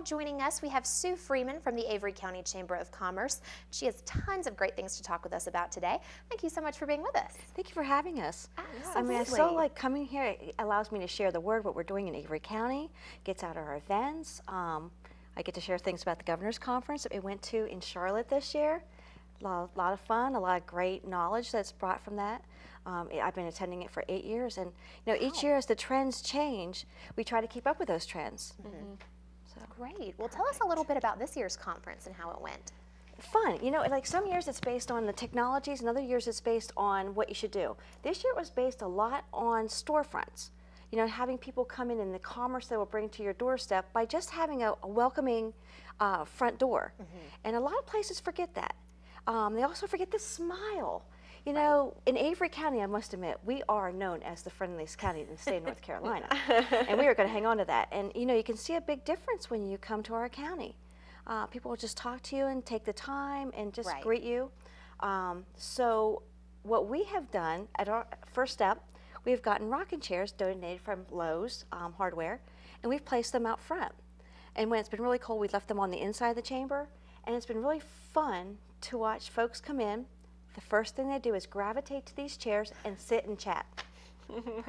joining us, we have Sue Freeman from the Avery County Chamber of Commerce. She has tons of great things to talk with us about today. Thank you so much for being with us. Thank you for having us. Absolutely. I mean, I so like coming here. It allows me to share the word, what we're doing in Avery County, gets out our events. I get to share things about the Governor's Conference that we went to in Charlotte this year. A lot of fun, a lot of great knowledge that's brought from that. I've been attending it for 8 years, and each year as the trends change, we try to keep up with those trends. So great. Well, tell us a little bit about this year's conference and how it went. Fun. Like some years it's based on the technologies, and other years it's based on what you should do. This year it was based a lot on storefronts. Having people come in and the commerce they will bring to your doorstep by just having a welcoming front door. And a lot of places forget that. They also forget the smile. In Avery County, I must admit, we are known as the friendliest county in the state of North Carolina. And we are going to hang on to that. And, you can see a big difference when you come to our county. People will just talk to you and take the time and just greet you. So what we have done at our first step, we've gotten rocking chairs donated from Lowe's Hardware, and we've placed them out front. And when it's been really cold, we left them on the inside of the chamber. And it's been really fun to watch folks come in. The first thing they do is gravitate to these chairs and sit and chat.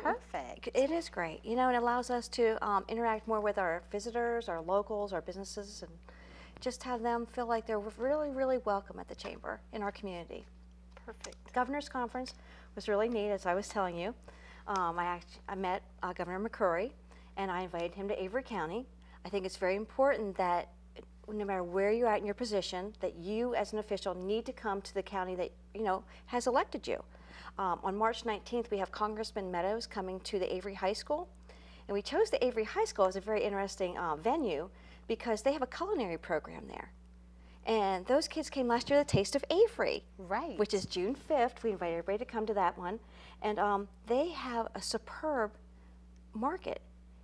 Perfect. It is great, and it allows us to interact more with our visitors, our locals, our businesses, and just have them feel like they're really, really welcome at the chamber in our community. Perfect. Governor's Conference was really neat, as I was telling you. I met Governor McCrory, and I invited him to Avery County. I think it's very important that no matter where you're at in your position, that you as an official need to come to the county that has elected you. On March 19th, we have Congressman Meadows coming to the Avery High School, and we chose the Avery High School as a very interesting venue because they have a culinary program there. And those kids came last year to the Taste of Avery, which is June 5th. We invite everybody to come to that one, and they have a superb market,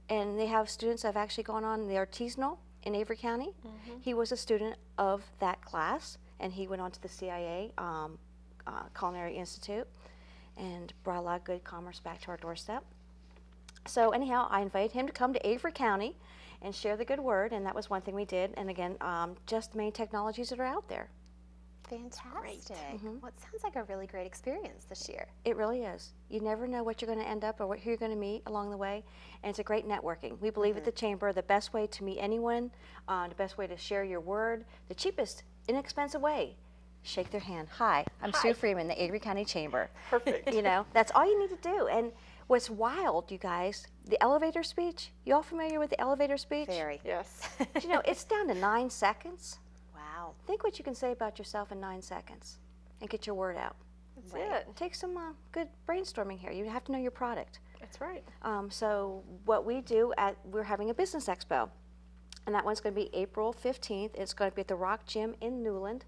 and they have students that have actually gone on the artisanal in Avery County. He was a student of that class, and he went on to the CIA Culinary Institute and brought a lot of good commerce back to our doorstep. So anyhow, I invited him to come to Avery County and share the good word, and that was one thing we did. And again, just the main technologies that are out there. Fantastic. Well, it sounds like a really great experience this year. It really is. You never know what you're going to end up or who you're going to meet along the way, and it's a great networking. We believe at the Chamber the best way to meet anyone, the best way to share your word, the cheapest, inexpensive way, shake their hand. Hi, I'm Sue Freeman, the Avery County Chamber. Perfect. That's all you need to do. And what's wild, you guys, the elevator speech, you all familiar with the elevator speech? Very. Yes. It's down to 9 seconds. Wow. Think what you can say about yourself in 9 seconds and get your word out. That's it. Take some good brainstorming here. You have to know your product. That's right. So what we do, we're having a business expo, and that one's going to be April 15th. It's going to be at the Rock Gym in Newland.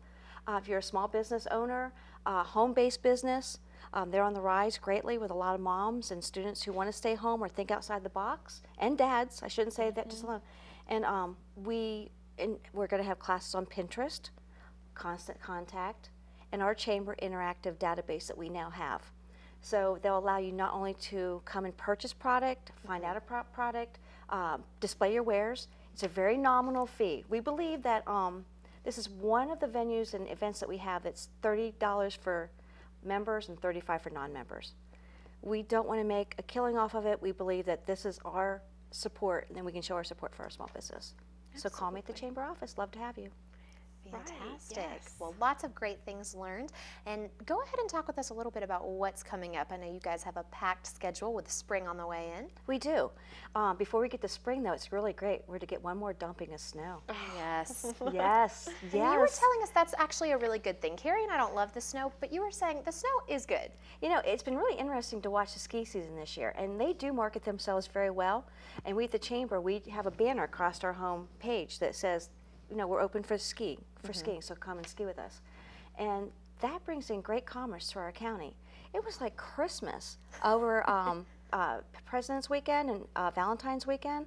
If you're a small business owner, home-based business, they're on the rise greatly with a lot of moms and students who want to stay home or think outside the box, and dads. I shouldn't say that just alone. And we're going to have classes on Pinterest, Constant Contact, and our Chamber interactive database that we now have. So they'll allow you not only to come and purchase product, find out a product, display your wares. It's a very nominal fee. We believe that this is one of the venues and events that we have that's $30 for members and $35 for non-members. We don't want to make a killing off of it. We believe that this is our support, and then we can show our support for our small business. So call me at the Chamber office. Love to have you. Fantastic. Yes. Well, lots of great things learned. And go ahead and talk with us a little bit about what's coming up. I know you guys have a packed schedule with spring on the way in. We do. Before we get to spring, though, it's really great. We're to get one more dumping of snow. Yes. Yes. And you were telling us that's actually a really good thing. Carrie and I don't love the snow, but you were saying the snow is good. It's been really interesting to watch the ski season this year, and they do market themselves very well. And we at the Chamber, we have a banner across our home page that says, we're open for skiing, so come and ski with us. And that brings in great commerce to our county. It was like Christmas over President's Weekend and Valentine's Weekend.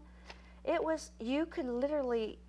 You could literally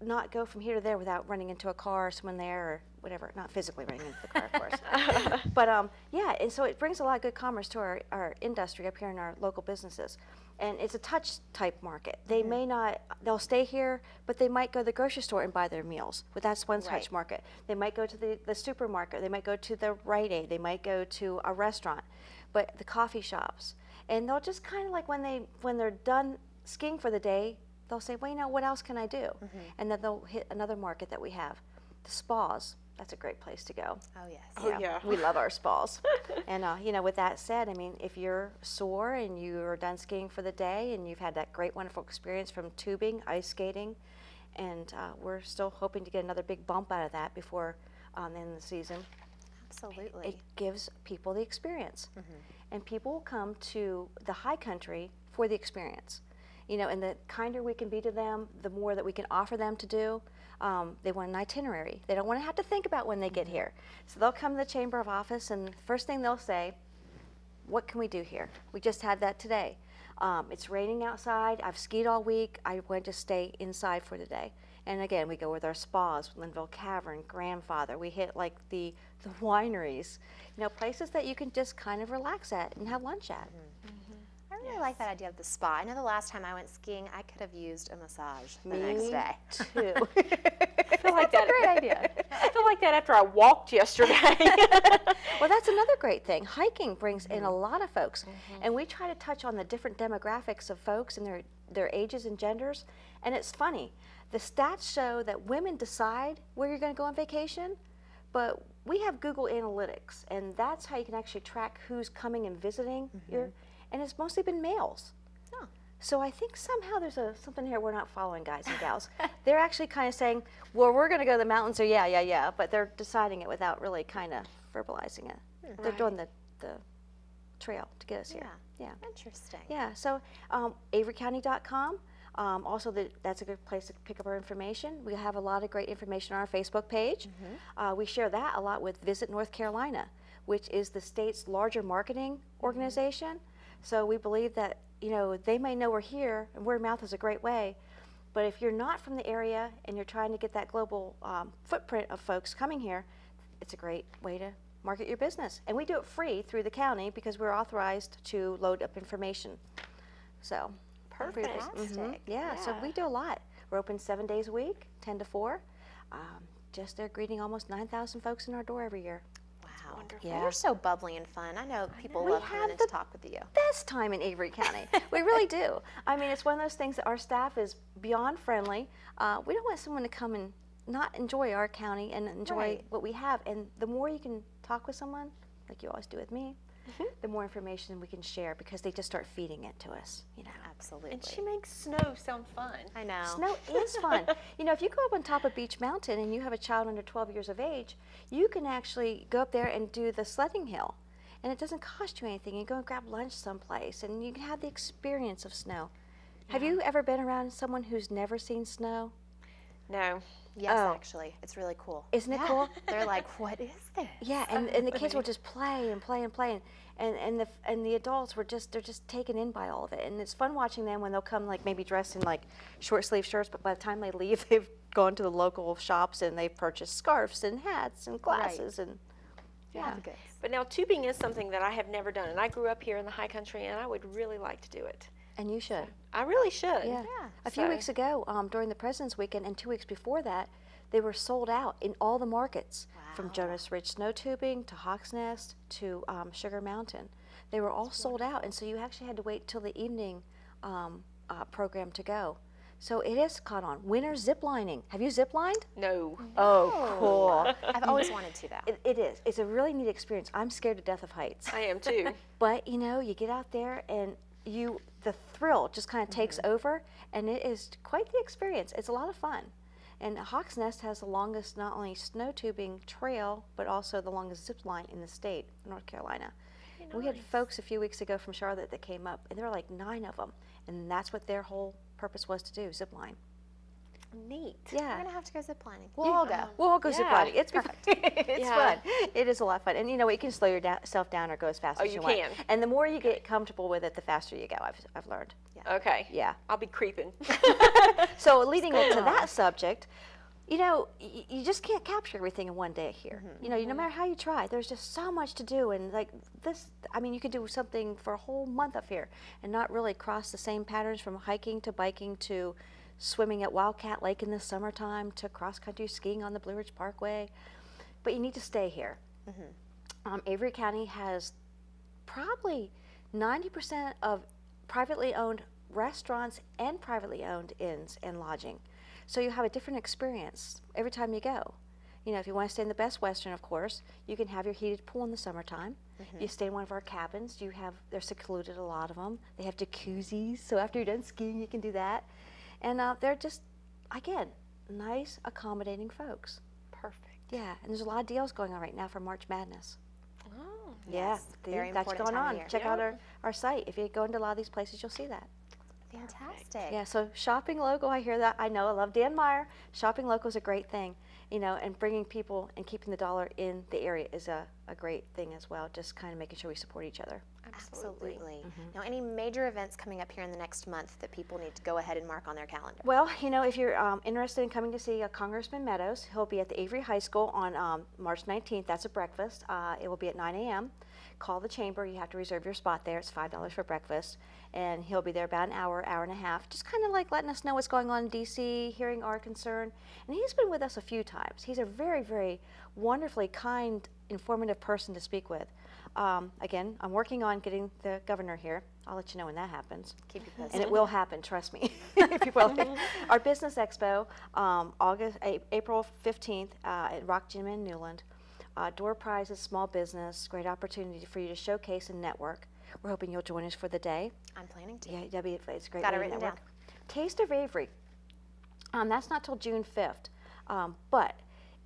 not go from here to there without running into a car or someone there or whatever, not physically running into the car, of course. But yeah, and so it brings a lot of good commerce to our industry up here in our local businesses. And it's a touch type market. They may not, they'll stay here, but they might go to the grocery store and buy their meals. But that's one touch market. They might go to the supermarket. They might go to the Rite Aid. They might go to a restaurant. But the coffee shops. And they'll just kind of like when they're done skiing for the day, they'll say, well, you know, what else can I do? And then they'll hit another market that we have. The spas. That's a great place to go. Oh, yes. Oh, yeah. We love our spas. And, you know, with that said, I mean, if you're sore and you're done skiing for the day and you've had that great, wonderful experience from tubing, ice skating, and we're still hoping to get another big bump out of that before the end of the season. Absolutely. It gives people the experience. And people will come to the high country for the experience. You know, and the kinder we can be to them, the more that we can offer them to do. They want an itinerary. They don't want to have to think about when they get here. So they'll come to the Chamber of Office, and the first thing they'll say, what can we do here? We just had that today. It's raining outside. I've skied all week. I want to stay inside for the day. And again, we go with our spas, Linville Cavern, Grandfather. We hit like the wineries, you know, places that you can just kind of relax at and have lunch at. I really like that idea of the spa. I know the last time I went skiing, I could have used a massage the Me next day. too. I feel like that. Great idea. I feel like that after I walked yesterday. Well, that's another great thing. Hiking brings in a lot of folks, and we try to touch on the different demographics of folks and their ages and genders. And it's funny, the stats show that women decide where you're going to go on vacation, but we have Google Analytics, and that's how you can actually track who's coming and visiting your. And it's mostly been males. Oh. So I think somehow there's something here we're not following, guys and gals. They're actually kind of saying, well, we're going to go to the mountains, or yeah, but they're deciding it without really kind of verbalizing it. They're doing the trail to get us here. Yeah. Interesting. Yeah, so averycounty.com. Also, that's a good place to pick up our information. We have a lot of great information on our Facebook page. We share that a lot with Visit North Carolina, which is the state's larger marketing organization. So we believe that, you know, they may know we're here, and word of mouth is a great way, but if you're not from the area and you're trying to get that global footprint of folks coming here, it's a great way to market your business. And we do it free through the county because we're authorized to load up information. So, Perfect. Fantastic. Yeah, so we do a lot. We're open 7 days a week, 10 to 4. Just they're greeting almost 9,000 folks in our door every year. Wow. Wonderful. You're so bubbly and fun. I know people We love coming have in to the talk with you. Best time in Avery County. We really do. I mean, it's one of those things that our staff is beyond friendly. We don't want someone to come and not enjoy our county and enjoy what we have. And the more you can talk with someone, like you always do with me, the more information we can share because they just start feeding it to us, you know. Absolutely. And she makes snow sound fun. I know. Snow is fun. You know, if you go up on top of Beach Mountain and you have a child under 12 years of age, you can actually go up there and do the sledding hill. And it doesn't cost you anything. You go and grab lunch someplace and you can have the experience of snow. Have you ever been around someone who's never seen snow? No. Yes, Oh. actually. It's really cool. Isn't it cool? They're like, what is this? Yeah, and the kids will just play and play and play, and the adults they're just taken in by all of it, and it's fun watching them when they'll come like maybe dressed in like short sleeve shirts, but by the time they leave, they've gone to the local shops and they've purchased scarves and hats and glasses and Yeah. Good. But now tubing is something that I have never done, and I grew up here in the high country, and I would really like to do it. and you should. I really should. Yeah. Yeah. A few So- weeks ago, during the President's Weekend, and 2 weeks before that, they were sold out in all the markets, from Wow. Jonas Ridge Snow Tubing to Hawks Nest to Sugar Mountain. They were all sold out, and so you actually had to wait till the evening program to go. So it is caught on. Winter zip lining. Have you zip lined? No. Oh, cool. I've always wanted to, though. It is. It's a really neat experience. I'm scared to death of heights. I am too. But, you know, you get out there and the thrill just kind of takes over, and it is quite the experience. It's a lot of fun. And Hawks Nest has the longest not only snow tubing trail, but also the longest zip line in the state of North Carolina. And we had folks a few weeks ago from Charlotte that came up, and there were like 9 of them, and that's what their whole purpose was to do, zip line. Neat. We're Yeah. going to have to go zip lining. We'll all go. We'll all go zip Yeah. lining. It's perfect. It's Yeah. fun. It is a lot of fun. And you know, you can slow yourself down or go as fast Oh, as you you want. can. And the more you get comfortable with it, the faster you go, I've learned. Okay. Yeah. I'll be creeping. So leading into that subject, You know, you just can't capture everything in one day here. You know, no matter how you try, there's just so much to do. And like this, I mean, you could do something for a whole month up here and not really cross the same patterns from hiking to biking to swimming at Wildcat Lake in the summertime to cross-country skiing on the Blue Ridge Parkway. But you need to stay here. Avery County has probably 90% of privately owned restaurants and privately owned inns and lodging. So you have a different experience every time you go. You know, if you want to stay in the Best Western, of course, you can have your heated pool in the summertime. You stay in one of our cabins. They're secluded, a lot of them. They have jacuzzis, so after you're done skiing, you can do that. And they're just, again, nice, accommodating folks. Perfect. Yeah, and there's a lot of deals going on right now for March Madness. Oh, Yeah, very that's important going time of on. year. Check out our site. If you go into a lot of these places, you'll see that. Fantastic. Yeah, so shopping local, I hear that. I know, I love Dan Meyer. Shopping local is a great thing, you know, and bringing people and keeping the dollar in the area is a great thing as well, just kind of making sure we support each other. Absolutely. Now, any major events coming up here in the next month that people need to go ahead and mark on their calendar? Well, you know, if you're interested in coming to see Congressman Meadows, he'll be at the Avery High School on March 19th. That's a breakfast. It will be at 9 a.m. Call the chamber. You have to reserve your spot there. It's $5 for breakfast. And he'll be there about an hour, hour and a half, just kind of like letting us know what's going on in D.C., hearing our concern. And he's been with us a few times. He's a very, very wonderfully kind, informative person to speak with. Again, I'm working on getting the governor here. I'll let you know when that happens. Keep you posted. And it will happen, trust me. Our business expo, April 15th at Rock Gym in Newland. Door prizes, small business, great opportunity for you to showcase and network. We're hoping you'll join us for the day. I'm planning to. Yeah, it's a great Got it way to written network. down. Taste of Avery. That's not till June 5th, but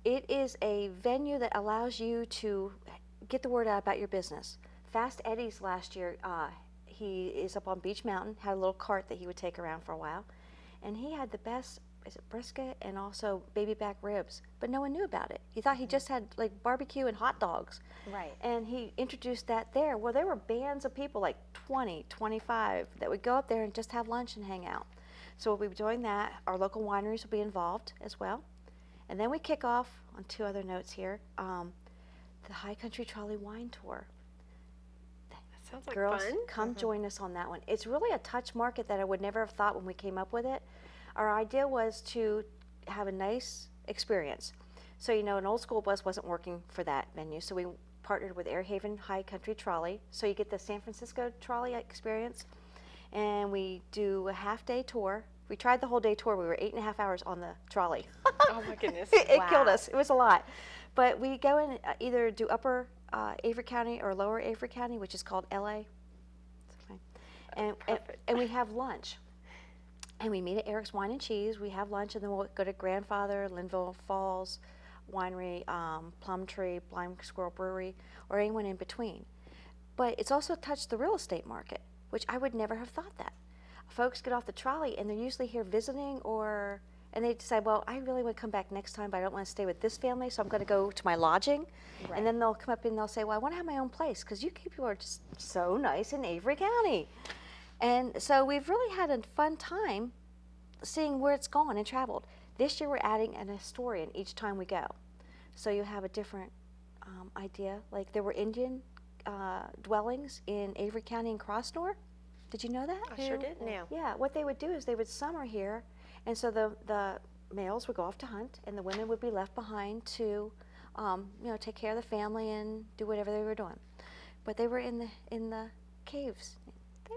it is a venue that allows you to get the word out about your business. Fast Eddie's last year, he is up on Beach Mountain, had a little cart that he would take around for a while, and he had the best, is it brisket and also baby back ribs, but no one knew about it. He thought he just had like barbecue and hot dogs. Right. And he introduced that there. Well, there were bands of people, like 20, 25, that would go up there and just have lunch and hang out. So we'll be doing that. Our local wineries will be involved as well. And then we kick off on two other notes here, the High Country Trolley Wine Tour. That sounds like Girls, fun. come join us on that one. It's really a touch market that I would never have thought when we came up with it. Our idea was to have a nice experience. So, you know, an old school bus wasn't working for that venue, so we partnered with Airhaven High Country Trolley. So you get the San Francisco trolley experience, and we do a half-day tour. We tried the whole day tour. We were 8.5 hours on the trolley. Oh my goodness. It Wow. killed us. It was a lot. But we go in either do upper Avery County or lower Avery County, which is called LA. And we have lunch. And we meet at Eric's Wine and Cheese. We have lunch, and then we'll go to Grandfather, Linville Falls Winery, Plum Tree, Blind Squirrel Brewery, or anyone in between. But it's also touched the real estate market, which I would never have thought that. Folks get off the trolley, and they're usually here visiting, and they decide, well, I really want to come back next time, but I don't want to stay with this family, so I'm going to go to my lodging. Right. And then they'll come up and they'll say, well, I want to have my own place, because you people are just so nice in Avery County. And so we've really had a fun time seeing where it's gone and traveled. This year we're adding an historian each time we go. So you have a different idea. Like there were Indian dwellings in Avery County and Crossnor. Did you know that? I sure did. No. Yeah, what they would do is they would summer here, and so the males would go off to hunt, and the women would be left behind to, you know, take care of the family and do whatever they were doing. But they were in the caves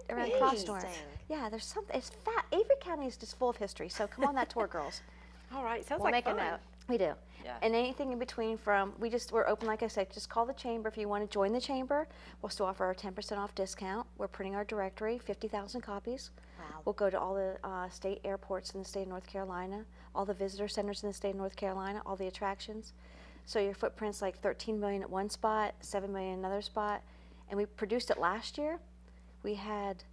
around Crossnor. Interesting. Yeah, there's something. It's fat. Avery County is just full of history. So come on that tour, girls. All right. Sounds We'll like make a fun. note. We do. Yeah. And anything in between from, we're open, like I said, just call the chamber if you want to join the chamber. We'll still offer our 10% off discount. We're printing our directory, 50,000 copies. Wow. We'll go to all the state airports in the state of North Carolina, all the visitor centers in the state of North Carolina, all the attractions. So your footprint's like 13 million at one spot, 7 million at another spot. And we produced it last year. We had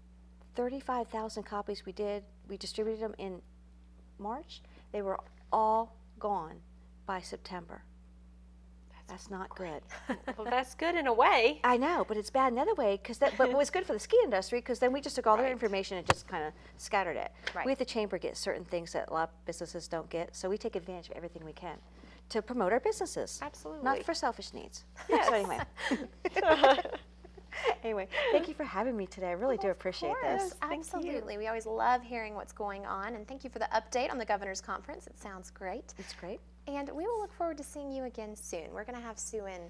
35,000 copies we distributed them in March. They were all gone by September. That's not good. Well, that's good in a way. I know, but it's bad another way, but it was good for the ski industry because then we just took all their Right. information and just kind of scattered it. Right. We at the chamber get certain things that a lot of businesses don't get, so we take advantage of everything we can to promote our businesses. Absolutely. Not for selfish needs. Yes. So anyway. Anyway, thank you for having me today. I really do appreciate this. Thank you. Absolutely. We always love hearing what's going on, and thank you for the update on the governor's conference. It sounds great. It's great. And we will look forward to seeing you again soon. We're going to have Sue in.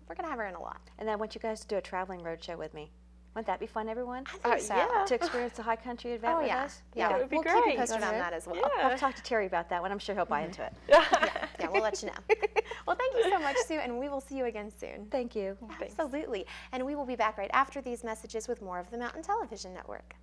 We're going to have her in a lot. And I want you guys to do a traveling roadshow with me. Wouldn't that be fun, everyone? I think so. yeah. To experience the high country event with us? Yeah, That would be we'll keep you great. posted on Okay. that as well. Yeah. I'll talk to Terry about that one. I'm sure he'll buy into it. Yeah, we'll let you know. Well, thank you so much, Sue, and we will see you again soon. Thank you. Thanks. Absolutely. And we will be back right after these messages with more of the Mountain Television Network.